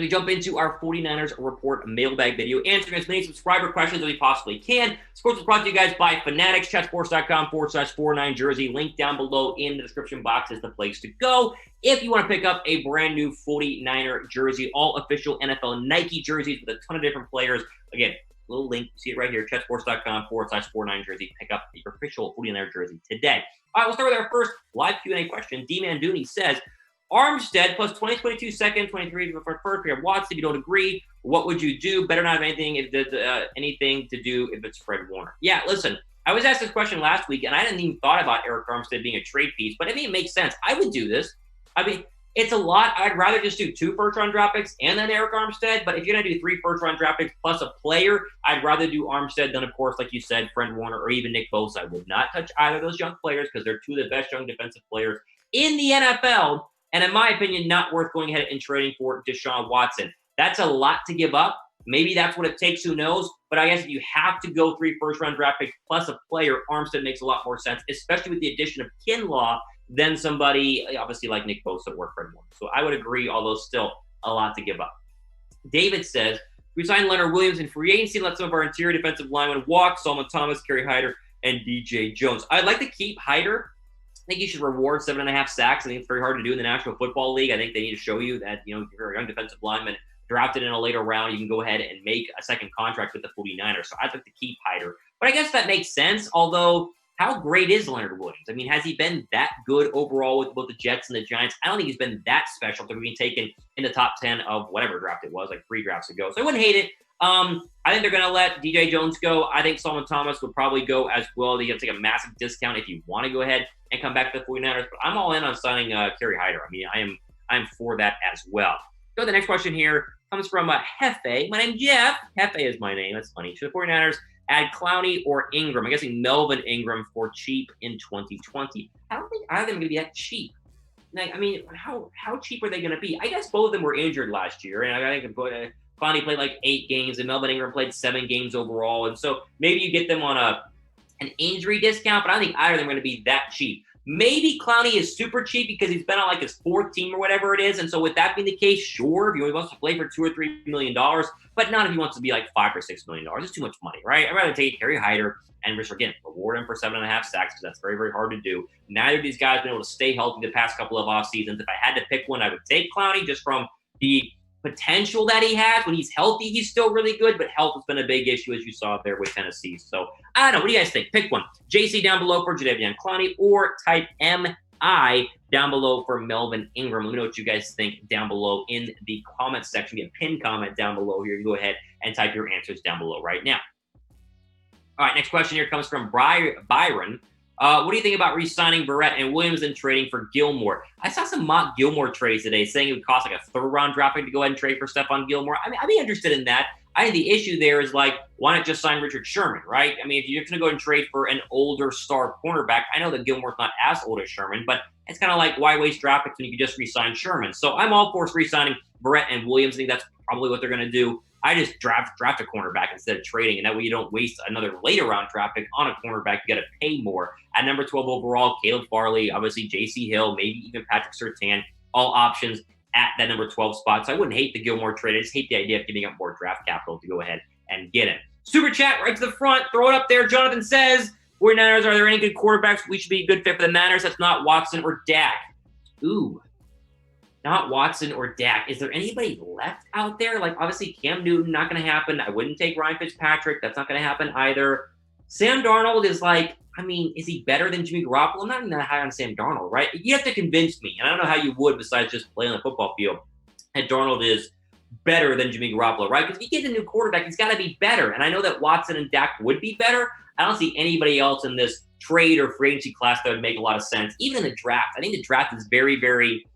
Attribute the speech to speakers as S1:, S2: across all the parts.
S1: as we jump into our 49ers Report mailbag video, answering as many subscriber questions as we possibly can. Sports is brought to you guys by Fanatics, chatsports.com/49jersey. Link down below in the description box is the place to go. If you want to pick up a brand new 49er jersey, all official NFL Nike jerseys with a ton of different players. Again, little link, see it right here, chatsports.com/49jersey. Pick up your official 49er jersey today. All right, we'll start with our first live Q&A question. D-Man says, Armstead plus 2022 second, 23 for first. We have Watson. If you don't agree, what would you do? Better not have anything if there's anything to do if it's Fred Warner. Yeah, listen, I was asked this question last week, and I didn't even thought about Eric Armstead being a trade piece, but I think it makes sense. I would do this. I mean, it's a lot. I'd rather just do 2 first-round draft picks and then Eric Armstead, but if you're going to do 3 first-round draft picks plus a player, I'd rather do Armstead than, of course, like you said, Fred Warner or even Nick Bosa. I would not touch either of those young players because they're 2 of the best young defensive players in the NFL. And in my opinion, not worth going ahead and trading for Deshaun Watson. That's a lot to give up. Maybe that's what it takes. Who knows? But I guess if you have to go 3 first-round draft picks plus a player, Armstead makes a lot more sense, especially with the addition of Kinlaw than somebody, obviously, like Nick Bosa or Fred Warner. So I would agree, although still a lot to give up. David says, we signed Leonard Williams in free agency and let some of our interior defensive linemen walk. Solomon Thomas, Kerry Hyder, and DJ Jones. I'd like to keep Hyder. I think you should reward 7.5 sacks. I think it's very hard to do in the National Football League. I think they need to show you that, if you're a young defensive lineman drafted in a later round, you can go ahead and make a second contract with the 49ers. So I'd like to keep Hyder. But I guess that makes sense, although how great is Leonard Williams? I mean, has he been that good overall with both the Jets and the Giants? I don't think he's been that special to being taken in the top 10 of whatever draft it was, like 3 drafts ago. So I wouldn't hate it. I think they're going to let DJ Jones go. I think Solomon Thomas would probably go as well. You have to take a massive discount if you want to go ahead and come back to the 49ers. But I'm all in on signing Kerry Hyder. I mean, I'm for that as well. So the next question here comes from Hefe. My name's Jeff. Hefe is my name. That's funny. Should the 49ers add Clowney or Ingram? I'm guessing Melvin Ingram for cheap in 2020. I don't think either of them are going to be that cheap. Like, I mean, how cheap are they going to be? I guess both of them were injured last year, and I think Clowney played like 8 games, and Melvin Ingram played 7 games overall. And so maybe you get them on an injury discount, but I don't think either of them are going to be that cheap. Maybe Clowney is super cheap because he's been on like his 4th team or whatever it is. And so with that being the case, sure, if he only wants to play for $2 or $3 million, but not if he wants to be like $5 or $6 million. It's too much money, right? I'd rather take Kerry Hyder and just, again, reward him for 7.5 sacks because that's very, very hard to do. Neither of these guys have been able to stay healthy the past couple of off seasons. If I had to pick one, I would take Clowney just from the potential that he has. When he's healthy, he's still really good, but health has been a big issue, as you saw there with Tennessee. So I don't know. What do you guys think? Pick one. JC down below for Jadeveon Clowney, or type MI down below for Melvin Ingram. Let me know what you guys think down below in the comment section. Get a pinned comment down below here. You can go ahead and type your answers down below right now. All right, next question here comes from Byron. What do you think about re-signing Verrett and Williams and trading for Gilmore? I saw some mock Gilmore trades today saying it would cost like a 3rd-round draft pick to go ahead and trade for Stephon Gilmore. I mean, I'd be interested in that. I think the issue there is, like, why not just sign Richard Sherman, right? I mean, if you're going to go and trade for an older star cornerback, I know that Gilmore's not as old as Sherman, but it's kind of like, why waste draft picks when you could just re-sign Sherman? So I'm all for re-signing Verrett and Williams. I think that's probably what they're going to do. I just draft a cornerback instead of trading, and that way you don't waste another later round draft pick on a cornerback. You got to pay more. At number 12 overall, Caleb Farley, obviously J.C. Hill, maybe even Patrick Surtain, all options at that number 12 spot. So I wouldn't hate the Gilmore trade. I just hate the idea of giving up more draft capital to go ahead and get him. Super chat right to the front. Throw it up there. Jonathan says, 49ers, are there any good quarterbacks we should be a good fit for the Niners? That's not Watson or Dak. Ooh. Not Watson or Dak. Is there anybody left out there? Like, obviously, Cam Newton, not going to happen. I wouldn't take Ryan Fitzpatrick. That's not going to happen either. Sam Darnold is like, I mean, is he better than Jimmy Garoppolo? I'm not even that high on Sam Darnold, right? You have to convince me, and I don't know how you would besides just play on the football field, that Darnold is better than Jimmy Garoppolo, right? Because if you get a new quarterback, he's got to be better. And I know that Watson and Dak would be better. I don't see anybody else in this trade or free agency class that would make a lot of sense. Even in the draft, I think the draft is very, very –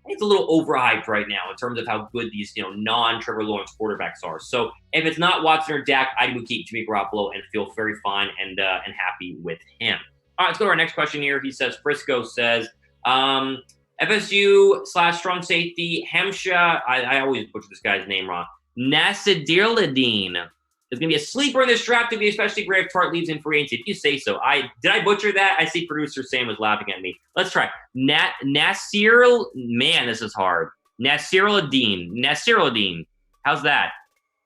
S1: it's a little overhyped right now in terms of how good these, non-Trevor Lawrence quarterbacks are. So if it's not Watson or Dak, I would keep Jimmy Garoppolo and feel very fine and happy with him. All right, let's go to our next question here. He says, Frisco says, FSU/strong safety, Hamsah, I always butcher this guy's name wrong, Nasirildeen is going to be a sleeper in this draft. To be especially great if Tart leaves in free agency. If you say so. Did I butcher that? I see producer Sam was laughing at me. Let's try. Nasir. Man, this is hard. Nasirildeen. How's that?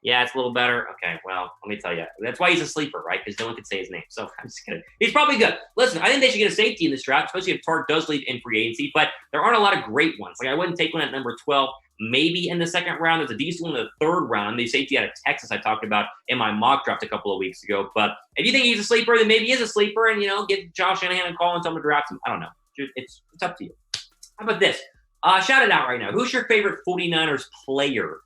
S1: Yeah, it's a little better. Okay, well, let me tell you. That's why he's a sleeper, right? Because no one can say his name. So I'm just kidding. He's probably good. Listen, I think they should get a safety in this draft, especially if Tark does leave in free agency. But there aren't a lot of great ones. Like, I wouldn't take one at number 12. Maybe in the second round. There's a decent one in the third round. The safety out of Texas I talked about in my mock draft a couple of weeks ago. But if you think he's a sleeper, then maybe he is a sleeper. And, get Josh Shanahan a call and tell him to draft him. I don't know. It's up to you. How about this? Shout it out right now. Who's your favorite 49ers player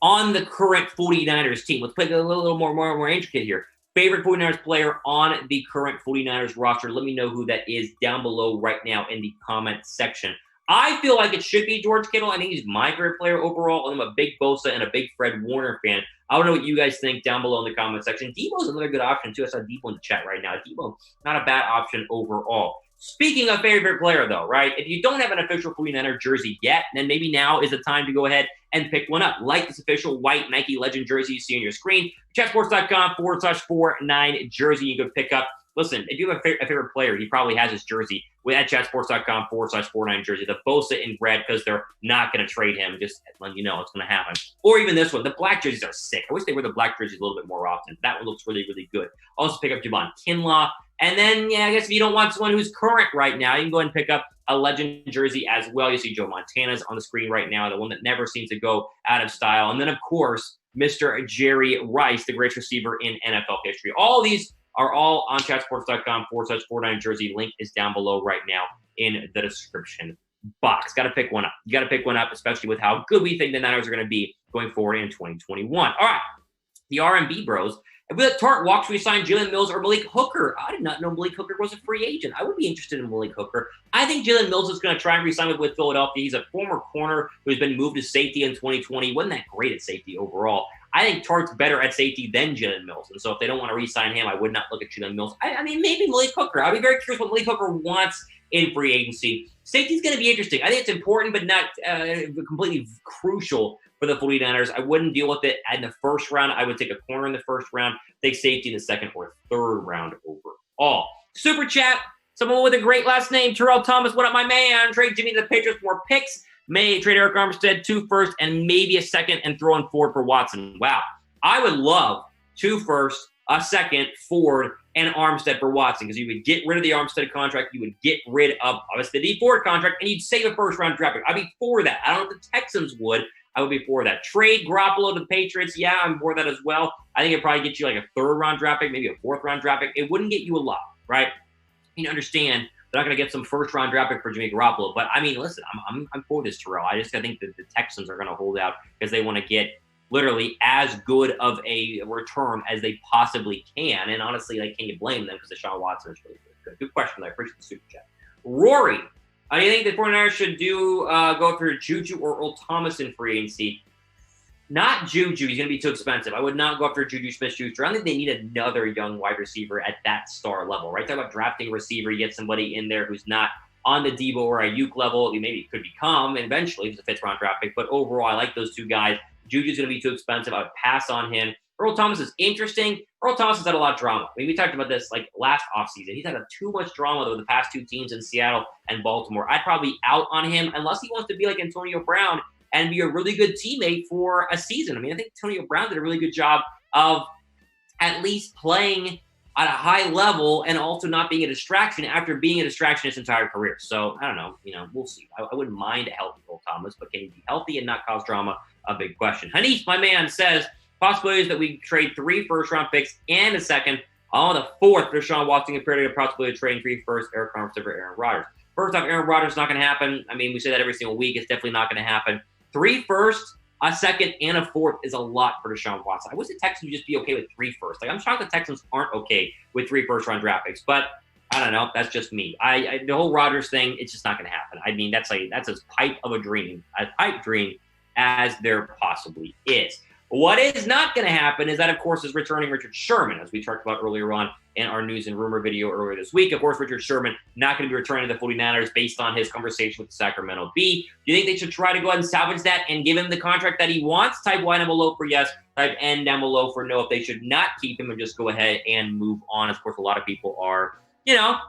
S1: on the current 49ers team? Let's play a little more intricate here. Favorite 49ers player on the current 49ers roster. Let me know who that is down below right now in the comment section. I feel like it should be George Kittle. I think he's my favorite player overall. I'm a big Bosa and a big Fred Warner fan. I don't know what you guys think down below in the comment section. Debo's another good option, too. I saw Debo in the chat right now. Debo, not a bad option overall. Speaking of favorite player, though, right? If you don't have an official 49er jersey yet, then maybe now is the time to go ahead and pick one up. Like this official white Nike Legend jersey you see on your screen. Chatsports.com/49 jersey you can pick up. Listen, if you have a favorite player, he probably has his jersey at chatsports.com/49 jersey. The Bosa in red because they're not going to trade him. Just letting you know it's going to happen. Or even this one. The black jerseys are sick. I wish they were the black jerseys a little bit more often. That one looks really, really good. Also pick up Javon Kinlaw. And then, I guess if you don't want someone who's current right now, you can go ahead and pick up a Legend jersey as well. You see Joe Montana's on the screen right now, the one that never seems to go out of style. And then, of course, Mr. Jerry Rice, the greatest receiver in NFL history. All these are all on chatsports.com/49 jersey. Link is down below right now in the description box. Got to pick one up. You got to pick one up, especially with how good we think the Niners are going to be going forward in 2021. All right, the R&B bros. If we let Tart walk, should we sign Jalen Mills or Malik Hooker? I did not know Malik Hooker was a free agent. I would be interested in Malik Hooker. I think Jalen Mills is going to try and re-sign with Philadelphia. He's a former corner who's been moved to safety in 2020. Wasn't that great at safety overall. I think Tart's better at safety than Jalen Mills. And so if they don't want to re-sign him, I would not look at Jalen Mills. I mean, maybe Malik Hooker. I'd be very curious what Malik Hooker wants in free agency. Safety's going to be interesting. I think it's important, but not completely crucial for the 49ers. I wouldn't deal with it in the first round. I would take a corner in the first round, take safety in the second or third round overall. Super chat. Someone with a great last name, Earl Thomas. What up, my man? Trade Jimmy to the Patriots for more picks. May trade Eric Armstead 2 firsts and maybe a second and throw in Ford for Watson. Wow. I would love 2 firsts, a second, Ford, and Armstead for Watson because you would get rid of the Armstead contract. You would get rid of, obviously, the D Ford contract, and you'd save a first-round draft pick. I'd be for that. I don't know if the Texans would. I would be for that. Trade Garoppolo to the Patriots. Yeah, I'm for that as well. I think it'd probably get you like a third-round draft pick, maybe a fourth-round draft pick. It wouldn't get you a lot, right? You understand they're not going to get some first-round draft pick for Jimmy Garoppolo. But, I mean, listen, I'm for this, Terrell. I think that the Texans are going to hold out because they want to get literally as good of a return as they possibly can. And, honestly, can you blame them because Deshaun Watson is really good? Good question. I appreciate the super chat. Rory. Do you think the 49ers should go for JuJu or Earl Thomas in free agency? Not JuJu. He's going to be too expensive. I would not go after JuJu Smith-Schuster. I don't think they need another young wide receiver at that star level, right? Talk about drafting a receiver. You get somebody in there who's not on the Debo or Ayuk level. Maybe it could become eventually if it's a fifth-round draft pick. But overall, I like those two guys. JuJu's going to be too expensive. I would pass on him. Earl Thomas is interesting. Earl Thomas has had a lot of drama. I mean, we talked about this last offseason. He's had too much drama with the past 2 teams in Seattle and Baltimore. I'd probably be out on him unless he wants to be like Antonio Brown and be a really good teammate for a season. I mean, I think Antonio Brown did a really good job of at least playing at a high level and also not being a distraction after being a distraction his entire career. So, I don't know. We'll see. I wouldn't mind a healthy Earl Thomas, but can he be healthy and not cause drama? A big question. Hanif, my man, says, possibilities that we trade 3 first-round picks and a second on the 4th for Deshaun Watson compared to the possibility of trading 3 firsts, Eric Armstead for Aaron Rodgers. First off, Aaron Rodgers is not going to happen. I mean, we say that every single week. It's definitely not going to happen. 3 firsts, a second, and a 4th is a lot for Deshaun Watson. I wish the Texans would just be okay with 3 firsts. I'm shocked the Texans aren't okay with 3 first-round draft picks, but I don't know. That's just me. The whole Rodgers thing, it's just not going to happen. I mean, that's as pipe of a dream as there possibly is. What is not going to happen is that, of course, is returning Richard Sherman, as we talked about earlier on in our news and rumor video earlier this week. Of course, Richard Sherman not going to be returning to the 49ers based on his conversation with the Sacramento Bee. Do you think they should try to go ahead and salvage that and give him the contract that he wants? Type Y down below for yes. Type N down below for no if they should not keep him and just go ahead and move on. Of course, a lot of people are, a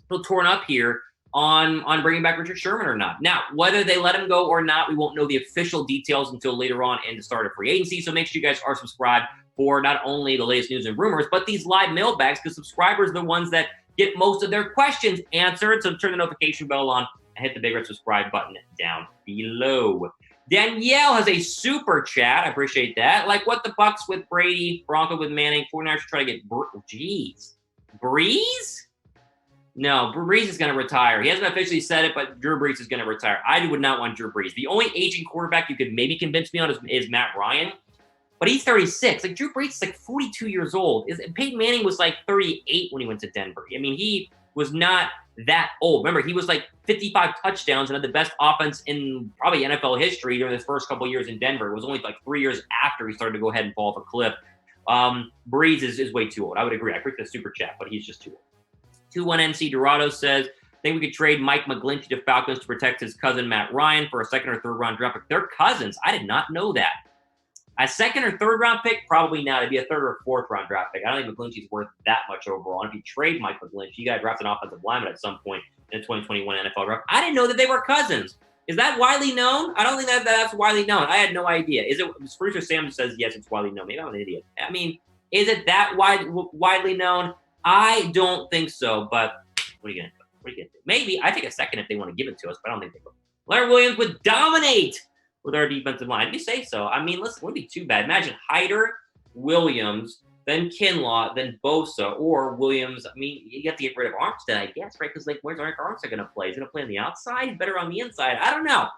S1: little torn up here on bringing back Richard Sherman or not. Now, whether they let him go or not, we won't know the official details until later on in the start of free agency. So make sure you guys are subscribed for not only the latest news and rumors, but these live mailbags, because subscribers are the ones that get most of their questions answered. So turn the notification bell on and hit the big red subscribe button down below. Danielle has a super chat. I appreciate that. Like, what the Bucks with Brady, Bronco with Manning, 49ers try to get Breeze? No, Breeze is going to retire. He hasn't officially said it, but Drew Brees is going to retire. I would not want Drew Brees. The only aging quarterback you could maybe convince me on is Matt Ryan, but he's 36. Like, Drew Brees is like 42 years old. Peyton Manning was like 38 when he went to Denver. I mean, he was not that old. Remember, he was like 55 touchdowns and had the best offense in probably NFL history during his first couple of years in Denver. It was only like 3 years after he started to go ahead and fall off a cliff. Breeze is way too old. I would agree. I appreciate the super chat, but he's just too old. 21NC Dorado says, think we could trade Mike McGlinchey to Falcons to protect his cousin Matt Ryan for a second or third round draft pick. They're cousins. I did not know that. A second or third round pick? Probably not. It'd be a third or fourth round draft pick. I don't think McGlinchey's worth that much overall. And if you trade Mike McGlinchey, you got to draft an offensive lineman at some point in the 2021 NFL draft. I didn't know that they were cousins. Is that widely known? I don't think that's widely known. I had no idea. Is it? Producer Sam says yes, it's widely known. Maybe I'm an idiot. I mean, is it that widely known? I don't think so, but what are you going to do? Maybe. I take a second if they want to give it to us, but I don't think they will. Leonard Williams would dominate with our defensive line. If you say so. I mean, listen, it wouldn't be too bad. Imagine Hyder, Williams, then Kinlaw, then Bosa, or Williams. I mean, you have to get rid of Armstead, I guess, right? Because, like, where's Armstead going to play? He's going to play on the outside? He's better on the inside. I don't know.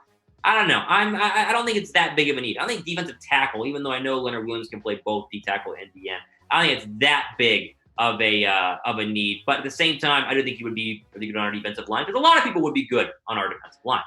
S1: I don't think it's that big of a need. I think defensive tackle, even though I know Leonard Williams can play both D tackle and DN, I think it's that big of a need. But at the same time, I don't think he would be really good on our defensive line, because a lot of people would be good on our defensive line.